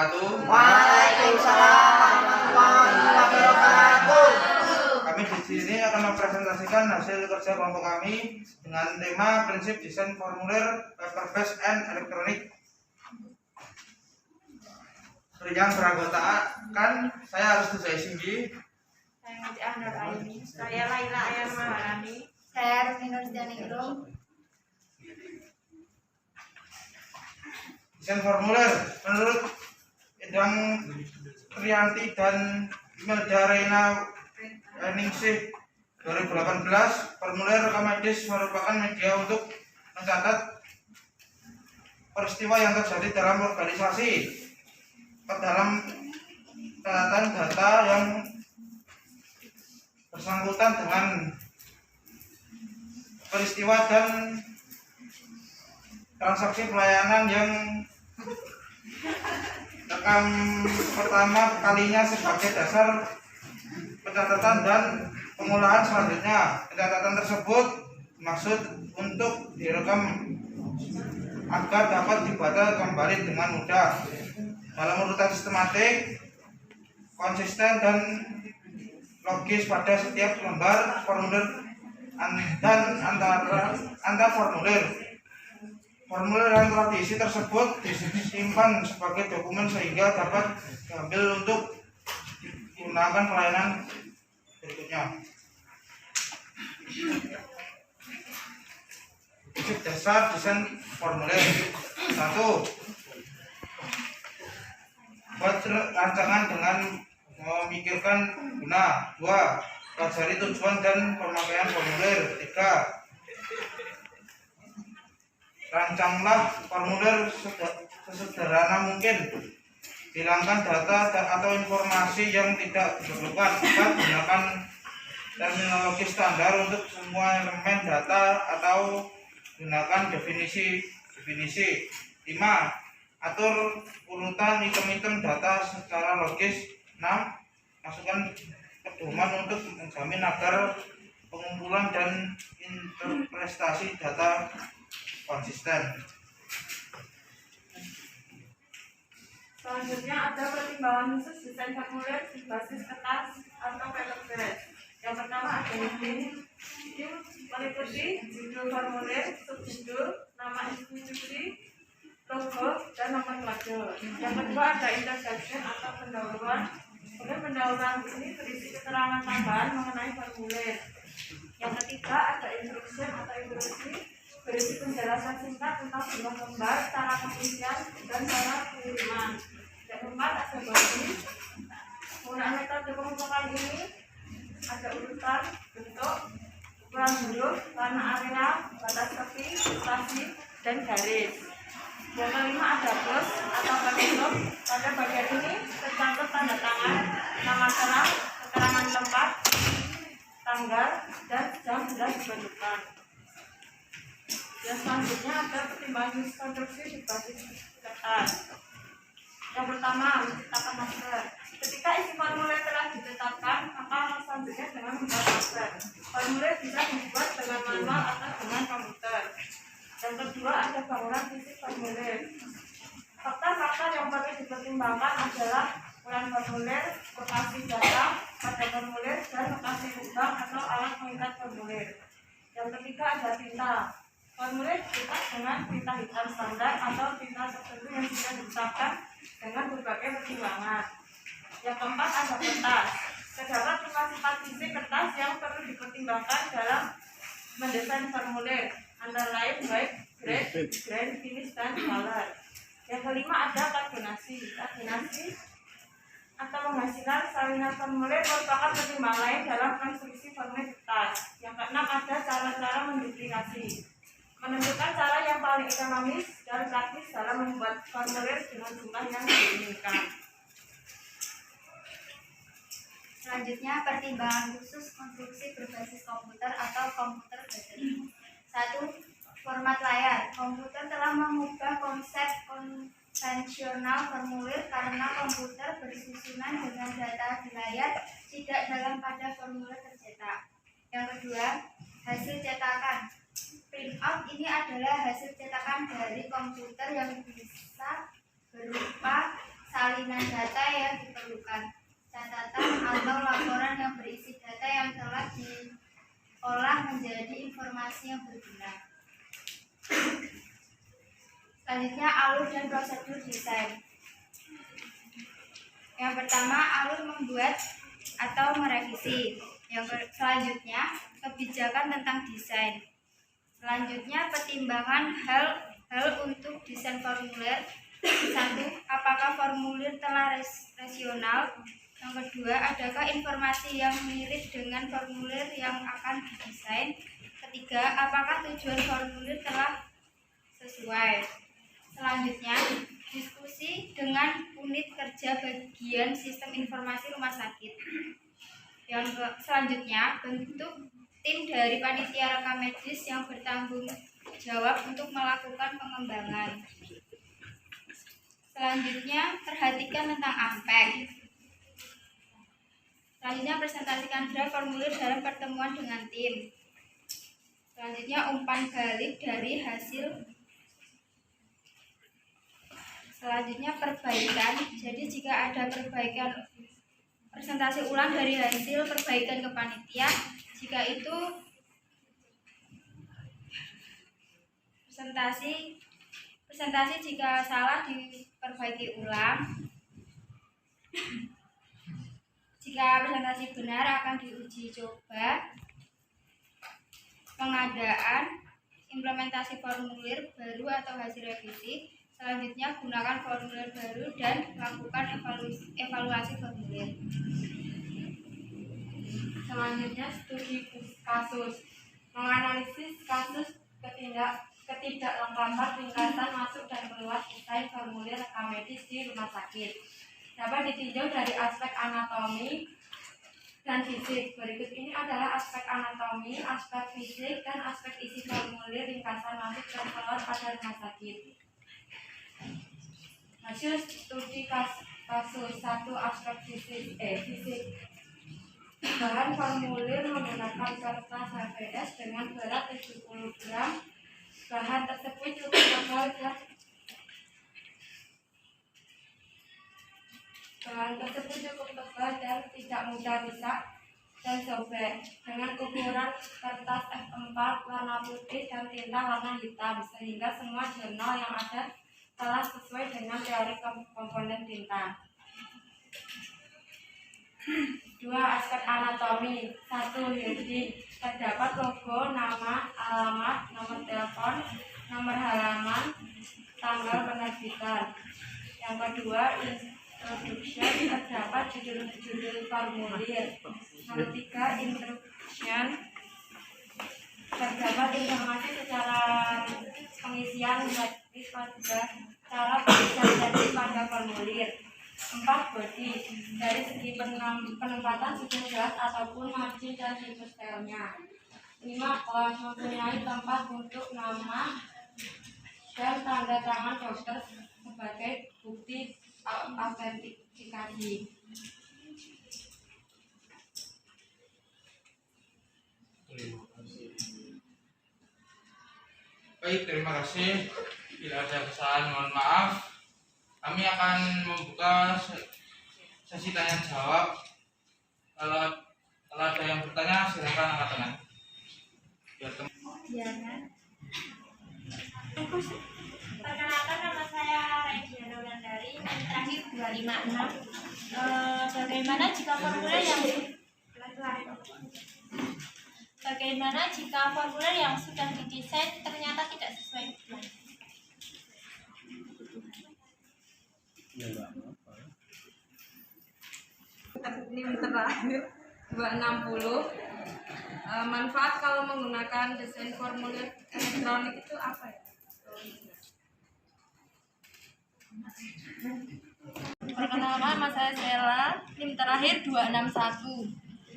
wabarakatuh. Waalaikumsalam warahmatullahi wabarakatuh. Kami di sini akan mempresentasikan hasil kerja kelompok kami dengan tema prinsip desain formulir paper based and elektronik. Yang beranggotakan saya harus Tuzai Singgi, Saya Ngati Anur Aini, saya Laila Ayar Maharani, Saya Rumi Nurjaningrum. desain formulir menurut Idang Trianti dan Imelda Reina Ningsih 2018, formulir rekam medis merupakan media untuk mencatat peristiwa yang terjadi dalam organisasi ke dalam catatan data yang bersangkutan dengan peristiwa dan transaksi pelayanan yang rekam pertama kalinya sebagai dasar pencatatan dan pengolahan selanjutnya. Pencatatan tersebut maksud untuk direkam agar dapat dibaca kembali dengan mudah dalam urutan sistematik, konsisten dan logis pada setiap lembar formulir dan antar formulir. Formulir yang telah diisi tersebut disimpan sebagai dokumen sehingga dapat diambil untuk digunakan pelayanan berikutnya. Prinsip dasar desain formulir. 1. Buat rancangan dengan memikirkan guna. 2. Pelajari tujuan dan pemakaian formulir. 3. Rancanglah formulir sesederhana mungkin. Hilangkan data atau informasi yang tidak diperlukan. 4. Gunakan terminologi standar untuk semua elemen data atau gunakan definisi. 5. Atur urutan item-item data secara logis. 6. Masukkan pedoman untuk menjamin agar pengumpulan dan interpretasi data konsisten. Selanjutnya ada pertimbangan khusus desain formulir berbasis kertas atau paper based. Yang pertama ada ini meliputi judul formulir, subjudul, nama institusi, logo, dan nomenklatur. Yang kedua ada introduction atau pendahuluan. Kemudian pendahuluan ini berisi keterangan tambahan mengenai formulir. Yang ketiga ada introduction atau introduksi, berisi penjelasan singkat tentang jumlah lembar, cara pengisian, dan cara pengiriman. Yang keempat ada body. Penggunaan metode pengumpulan ini ada urutan, bentuk, ukuran huruf, warna area, batas tepi, spasi, dan garis. Yang kelima ada plus atau penutup. Pada bagian ini tercantum tanda tangan, nama serang, keterangan tempat, tanggal, dan jam sudah dibentukkan. Yang selanjutnya ada pertimbangan konstruksi berbasis kertas. Yang pertama, menciptakan master. Ketika isi formulir telah ditetapkan, maka selanjutnya dengan membuat master. Formulir bisa dibuat dengan manual atau dengan komputer. Yang kedua ada bangunan fisik formulir. Fakta-fakta yang perlu dipertimbangkan adalah ukuran formulir, lokasi data pada formulir, dan lokasi lubang atau alat pengikat formulir. Yang ketiga ada tinta. Formulir dicetak dengan tinta hitam standar atau tinta tertentu yang sudah ditetapkan dengan berbagai pertimbangan. Yang keempat ada kertas. Terdapat 5 sifat fisik kertas yang perlu dipertimbangkan dalam mendesain formulir, antara lain baik grade, grain, finish, dan color. Yang kelima ada paginasi. Paginasi atau penghasilan salinan formulir merupakan pertimbangan lain dalam konstruksi formulir kertas. Yang keenam ada cara-cara menduplikasi, menentukan cara yang paling ekonomis dan praktis dalam membuat formulir dengan jumlah yang diinginkan. Selanjutnya pertimbangan khusus konstruksi berbasis komputer atau komputer based. 1. Format layar. Komputer telah mengubah konsep konvensional formulir karena komputer bersusunan dengan data di layar, tidak dalam pada formulir tercetak. Yang kedua, hasil cetakan. Printout ini adalah hasil cetakan dari komputer yang bisa berupa salinan data yang diperlukan, catatan atau laporan yang berisi data yang telah diolah menjadi informasi yang berguna. Selanjutnya, alur dan prosedur desain. Yang pertama, alur membuat atau merevisi. Selanjutnya, kebijakan tentang desain. Selanjutnya, pertimbangan hal untuk desain formulir. 1. Apakah formulir telah rasional? Yang kedua, adakah informasi yang mirip dengan formulir yang akan didesain? Ketiga, apakah tujuan formulir telah sesuai? Selanjutnya, diskusi dengan unit kerja bagian sistem informasi rumah sakit. Yang selanjutnya, bentuk tim dari panitia rekam medis yang bertanggung jawab untuk melakukan pengembangan. Selanjutnya, perhatikan tentang aspek. Selanjutnya, presentasikan draft formulir dalam pertemuan dengan tim. Selanjutnya, umpan balik dari hasil. Selanjutnya, perbaikan. Jadi jika ada perbaikan, presentasi ulang dari hasil perbaikan ke panitia. Jika itu presentasi jika salah diperbaiki ulang. Jika presentasi benar akan diuji coba. Pengadaan, implementasi formulir baru atau hasil revisi. Selanjutnya, gunakan formulir baru dan lakukan evaluasi formulir. Selanjutnya, studi kasus. Menganalisis kasus ketidaklengkapan ringkasan masuk dan keluar desain formulir rekam medis di rumah sakit. Dapat ditinjau dari aspek anatomi dan fisik. Berikut ini adalah aspek anatomi, aspek fisik, dan aspek isi formulir ringkasan masuk dan keluar pada rumah sakit. Hasil studi kasus. 1. Aspek fisik. Bahan formulir menggunakan kertas HVS dengan berat 70 gram. Bahan tersebut cukup tebal dan tidak mudah rusak dan sobek. Dengan ukuran kertas F4 warna putih dan tinta warna hitam, sehingga semua jurnal yang ada telah sesuai dengan teori komponen tinta. 2. Aspek anatomi. 1. Jadi terdapat logo, nama, alamat, nomor telepon, nomor halaman, tanggal penerbitan. Yang kedua, introduction. Terdapat judul formulir. Nomor 3. Introduction. Terdapat informasi secara pengisian gratis pada cara pengisian gratis pada formulir. 4. Body. Dari segi penempatan susun jelas ataupun margin dan stylenya. 5. Mempunyai tempat untuk nama dan tanda tangan dokter sebagai bukti autentikasi. Baik, terima kasih. Bila ada kesalahan, mohon maaf. Kami akan membuka sesi tanya jawab. Kalau ada yang bertanya, silakan angkat tangan. Diana. Perkenalkan, nama saya Raidiana Wulandari, terakhir 256. Bagaimana jika formulir yang sudah didesain ternyata tidak sesuai plan? NIM terakhir 260. Manfaat kalau menggunakan desain formulir elektronik itu apa ya? Perkenalkan, nama saya Sela, NIM terakhir 261.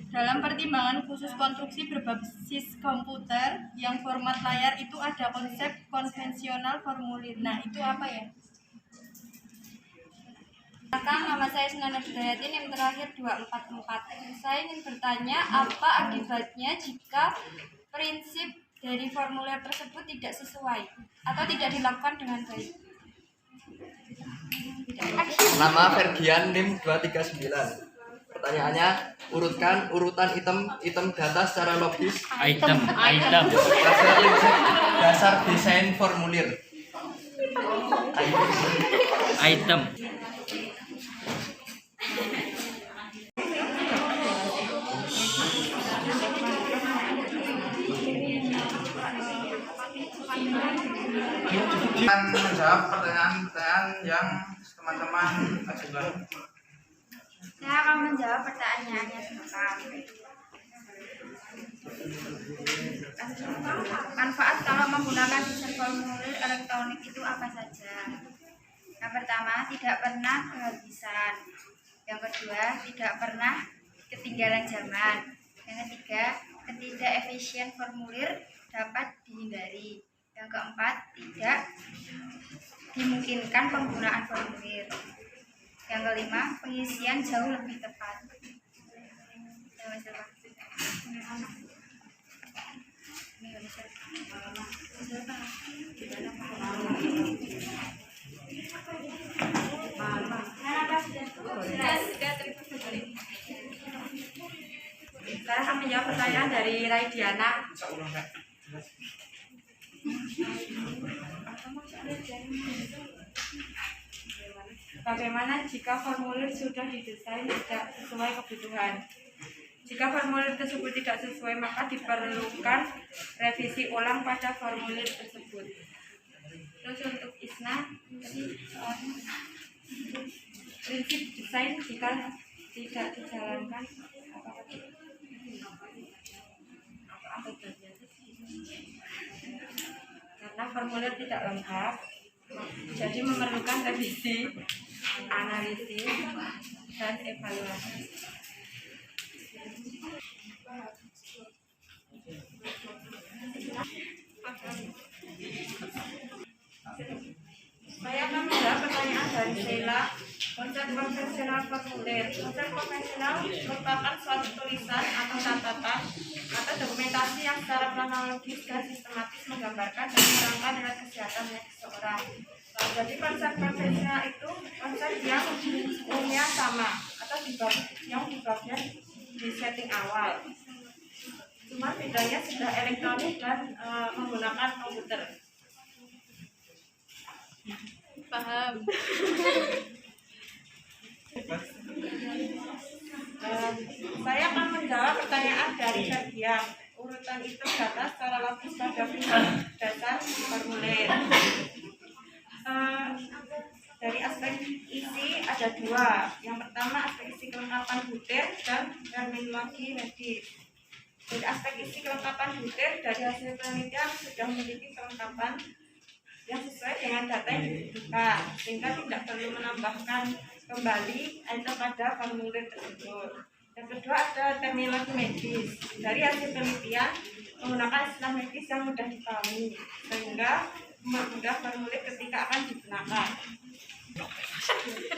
Dalam pertimbangan khusus konstruksi berbasis komputer yang format layar itu ada konsep konvensional formulir. Nah, itu apa ya? Nama saya Sunana Budayati, NIM terakhir 244. Saya ingin bertanya, apa akibatnya jika prinsip dari formulir tersebut tidak sesuai atau tidak dilakukan dengan baik? Nama Fergian NIM 239. Pertanyaannya, urutkan urutan item data secara logis Item. berdasar dasar desain formulir. Item. akan menjawab pertanyaan-pertanyaan yang teman-teman ajukan. Saya akan menjawab pertanyaannya sebentar. Manfaat kalau menggunakan desain formulir elektronik itu apa saja? Yang pertama, tidak pernah kehabisan. Yang kedua, tidak pernah ketinggalan zaman. Yang ketiga, ketidakefisien formulir dapat dihindari. Yang keempat, tidak dimungkinkan penggunaan formulir. Yang kelima, pengisian jauh lebih tepat. Saya akan menjawab pertanyaan dari Raidiana. Bagaimana jika formulir sudah didesain tidak sesuai kebutuhan? Jika formulir tersebut tidak sesuai, maka diperlukan revisi ulang pada formulir tersebut. Terus untuk Isna, tadi prinsip desain jika tidak dijalankan karena formulir tidak lengkap, jadi memerlukan revisi, analisis, dan evaluasi. Saya akan menjawab pertanyaan dari Sheila. Konsep konvensional formulir. Konsep konvensional merupakan suatu tulisan atau catatan atau dokumentasi yang secara kronologis dan sistematis menggambarkan dan menerangkan nilai kesehatan seseorang. Jadi konsep konvensional itu konsep yang umumnya sama atau yang dibabnya di setting awal. Cuma bedanya sudah elektronik dan menggunakan komputer. Paham? Saya akan menjawab pertanyaan dari Ferdian. Urutan itu data secara logis pada dasar formulir. Dari aspek isi ada dua. Yang pertama aspek isi kelengkapan butir dan terminologi medis. Dari aspek isi kelengkapan butir, dari hasil penelitian sudah memiliki kelengkapan yang sesuai dengan data yang dibutuhkan, sehingga tidak perlu menambahkan kembali item pada formulir tersebut. Yang kedua ada terminologi medis. Dari hasil penelitian menggunakan istilah medis yang mudah dipahami, sehingga mempermudah formulir ketika akan digunakan.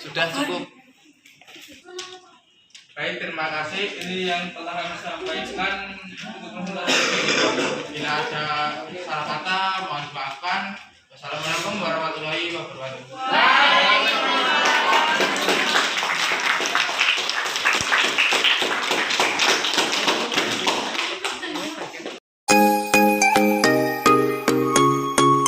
Sudah cukup. Baik, terima kasih. Ini yang telah kami sampaikan untuk masalah. Bila ada salah kata, mohon dimaafkan. Wassalamualaikum warahmatullahi wabarakatuh.